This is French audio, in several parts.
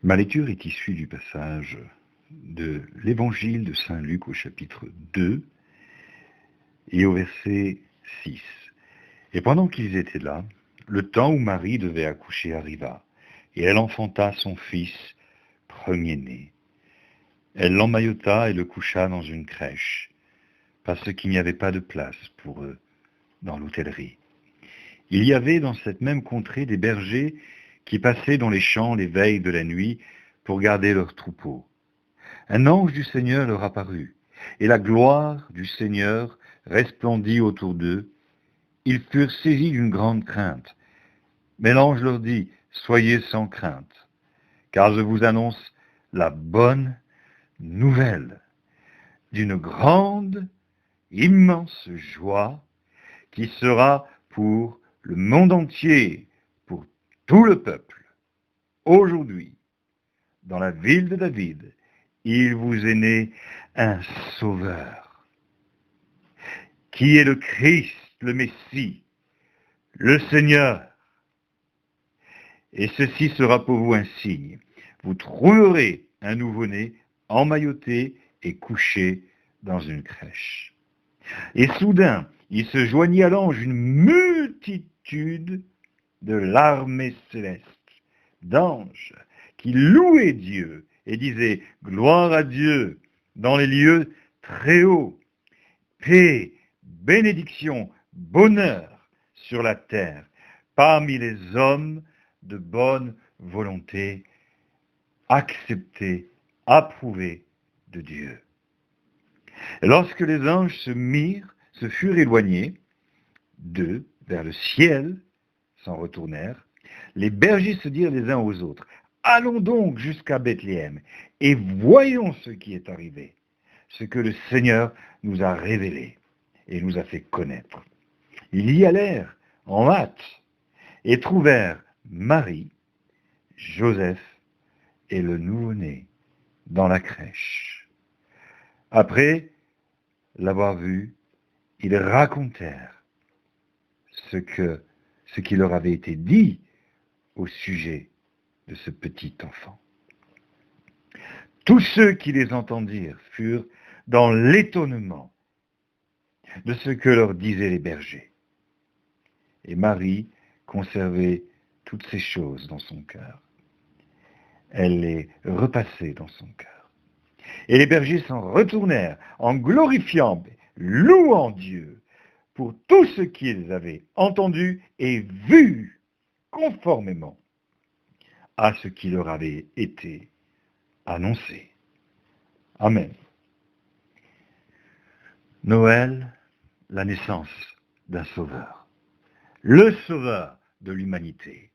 Ma lecture est issue du passage de l'Évangile de Saint Luc au chapitre 2 et au verset 6. Et pendant qu'ils étaient là, le temps où Marie devait accoucher arriva, et elle enfanta son fils premier-né. Elle l'emmaillota et le coucha dans une crèche, parce qu'il n'y avait pas de place pour eux dans l'hôtellerie. Il y avait dans cette même contrée des bergers qui passaient dans les champs les veilles de la nuit pour garder leurs troupeaux. Un ange du Seigneur leur apparut, et la gloire du Seigneur resplendit autour d'eux. Ils furent saisis d'une grande crainte. Mais l'ange leur dit, « Soyez sans crainte, car je vous annonce la bonne nouvelle d'une grande, immense joie qui sera pour le monde entier, pour tout le peuple. Aujourd'hui, dans la ville de David, il vous est né un sauveur, qui est le Christ, le Messie, le Seigneur. Et ceci sera pour vous un signe. Vous trouverez un nouveau-né emmailloté et couché dans une crèche. » Et soudain, il se joignit à l'ange une multitude de l'armée céleste, d'anges, qui louaient Dieu et disaient « Gloire à Dieu dans les lieux très hauts, paix, bénédiction, bonheur sur la terre, parmi les hommes de bonne volonté, acceptés, approuvés de Dieu. » Et lorsque les anges se furent éloignés d'eux vers le ciel, s'en retournèrent, les bergers se dirent les uns aux autres, « Allons donc jusqu'à Bethléem et voyons ce qui est arrivé, ce que le Seigneur nous a révélé et nous a fait connaître. » Ils y allèrent en hâte et trouvèrent Marie, Joseph et le nouveau-né dans la crèche. Après l'avoir vu, ils racontèrent ce qui leur avait été dit au sujet de ce petit enfant. Tous ceux qui les entendirent furent dans l'étonnement de ce que leur disaient les bergers. Et Marie conservait toutes ces choses dans son cœur. Elle les repassait dans son cœur. Et les bergers s'en retournèrent en glorifiant, louant Dieu pour tout ce qu'ils avaient entendu et vu conformément à ce qui leur avait été annoncé. Amen. Noël, la naissance d'un sauveur. Le sauveur de l'humanité.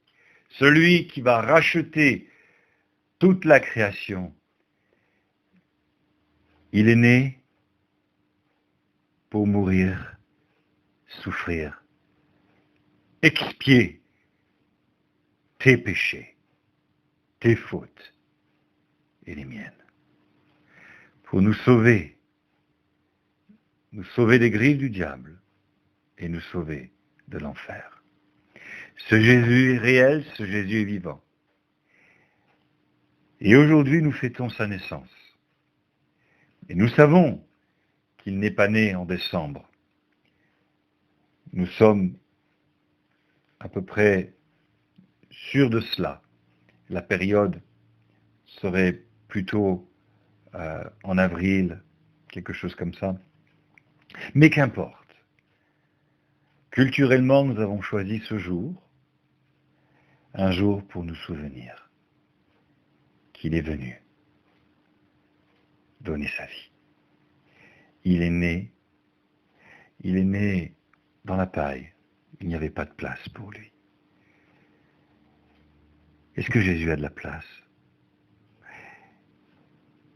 Celui qui va racheter toute la création. Il est né pour mourir, souffrir, expier tes péchés, tes fautes et les miennes. Pour nous sauver des griffes du diable et nous sauver de l'enfer. Ce Jésus est réel, ce Jésus est vivant. Et aujourd'hui, nous fêtons sa naissance. Et nous savons qu'il n'est pas né en décembre. Nous sommes à peu près sûrs de cela. La période serait plutôt en avril, quelque chose comme ça. Mais qu'importe. Culturellement, nous avons choisi ce jour, un jour pour nous souvenir qu'il est venu donner sa vie. Il est né dans la paille. Il n'y avait pas de place pour lui. Est-ce que Jésus a de la place?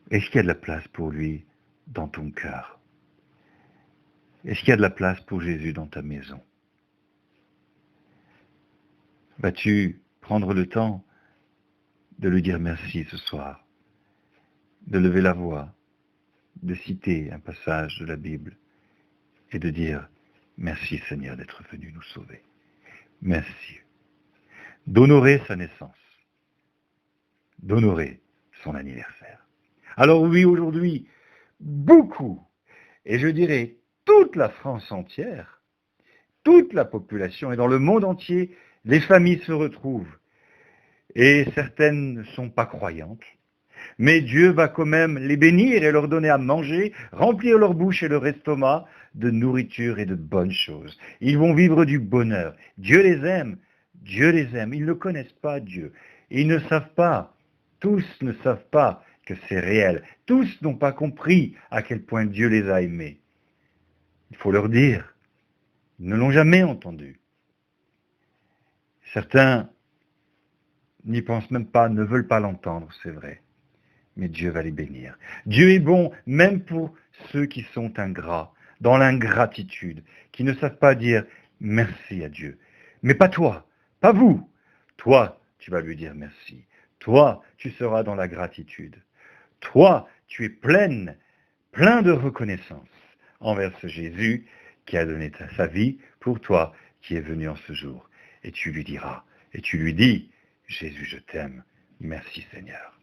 Est-ce qu'il y a de la place pour lui dans ton cœur? Est-ce qu'il y a de la place pour Jésus dans ta maison? Vas-tu prendre le temps de lui dire merci ce soir, de lever la voix, de citer un passage de la Bible et de dire merci Seigneur d'être venu nous sauver. Merci. D'honorer sa naissance, d'honorer son anniversaire. Alors oui, aujourd'hui, beaucoup, et je dirais toute la France entière, toute la population et dans le monde entier, les familles se retrouvent. Et certaines ne sont pas croyantes, mais Dieu va quand même les bénir et leur donner à manger, remplir leur bouche et leur estomac de nourriture et de bonnes choses. Ils vont vivre du bonheur. Dieu les aime. Dieu les aime. Ils ne connaissent pas Dieu. Ils ne savent pas. Tous ne savent pas que c'est réel. Tous n'ont pas compris à quel point Dieu les a aimés. Il faut leur dire. Ils ne l'ont jamais entendu. Certains n'y pensent même pas, ne veulent pas l'entendre, c'est vrai. Mais Dieu va les bénir. Dieu est bon même pour ceux qui sont ingrats, dans l'ingratitude, qui ne savent pas dire merci à Dieu. Mais pas toi, pas vous. Toi, tu vas lui dire merci. Toi, tu seras dans la gratitude. Toi, tu es plein de reconnaissance envers ce Jésus qui a donné sa vie pour toi, qui est venu en ce jour. Et tu lui diras, et tu lui dis, Jésus, je t'aime. Merci Seigneur.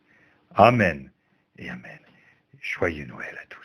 Amen et Amen. Joyeux Noël à tous.